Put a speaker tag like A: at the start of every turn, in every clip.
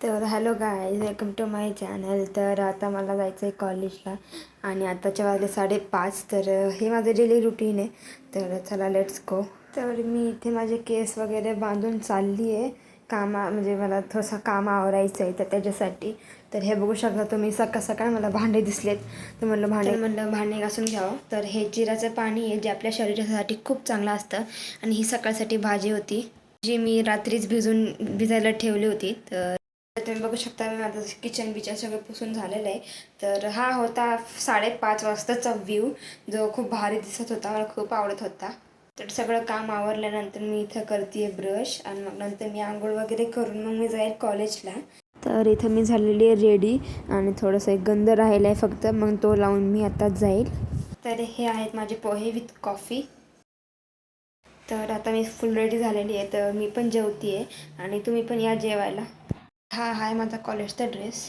A: तर hello guys, welcome to my channel. तर आता मला जायचं आहे कॉलेजला आणि आताच्या वाजले 5:30. तर हे माझं डेली रुटीन आहे. तर चला लेट्स गो. तर मी इथे माझे केस वगैरे बांधून चालली आहे म्हणजे मला थोडंसं काम आवरायचं आहे तर त्याच्यासाठी. तर हे बघू शकता तुम्ही, सकाळ सकाळ मला भांडे दिसलेत तर म्हणलं भांडे घासून घ्यावं. तर हे जिराचं पाणी आहे जे आपल्या शरीरासाठी खूप चांगलं असतं आणि ही सकाळसाठी भाजी होती जी मी रात्रीच भिजायला ठेवली होती. तर तुम्ही बघू शकता मी माझं किचन सगळं पुसून झालेलं आहे. तर हा होता 5:30 वाजताचा व्ह्यू जो खूप भारी दिसत होता, मला खूप आवडत होता. तर सगळं काम आवरल्यानंतर मी इथं करते ब्रश आणि मग नंतर मी आंघोळ वगैरे करून मग मी जाईल कॉलेजला. तर इथं मी झालेली आहे रेडी आणि थोडंसं एक गंध राहिला आहे फक्त, मग तो लावून मी आताच जाईल. तर हे आहेत माझे पोहे विथ कॉफी. तर आता मी फुल रेडी झालेली आहे, तर मी पण जेवते आहे आणि तुम्ही पण या जेवायला. हा आहे माझा कॉलेजचा ड्रेस.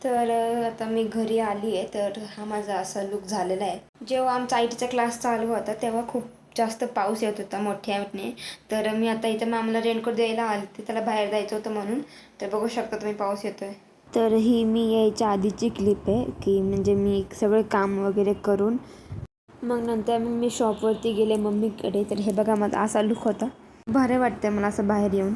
A: तर आता मी घरी आली आहे. तर हा माझा असा लुक झालेला आहे. जेव्हा आमचा IT चा क्लास चालू होता तेव्हा खूप जास्त पाऊस येत होता मोठ्याने. तर मी आता इथं मामाला रेनकोट द्यायला आली होती, त्याला बाहेर जायचं होतं म्हणून. तर बघू शकता तुम्ही पाऊस येतोय. तर ही मी यायच्या आधीची क्लिप आहे की म्हणजे मी सगळं काम वगैरे करून मग नंतर मी शॉपवरती गेले मम्मीकडे. तर हे बघा माझा असा लुक होता. भारी वाटतं मला असं बाहेर येऊन.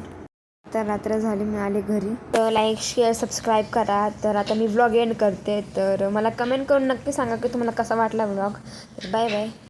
A: तर रात्र झाली, मी आले घरी. तर लाईक शेअर सबस्क्राईब करा. तर आता मी व्लॉग एंड करते. तर मला कमेंट करून नक्की सांगा की तुम्हाला कसा वाटला व्लॉग. तर बाय बाय.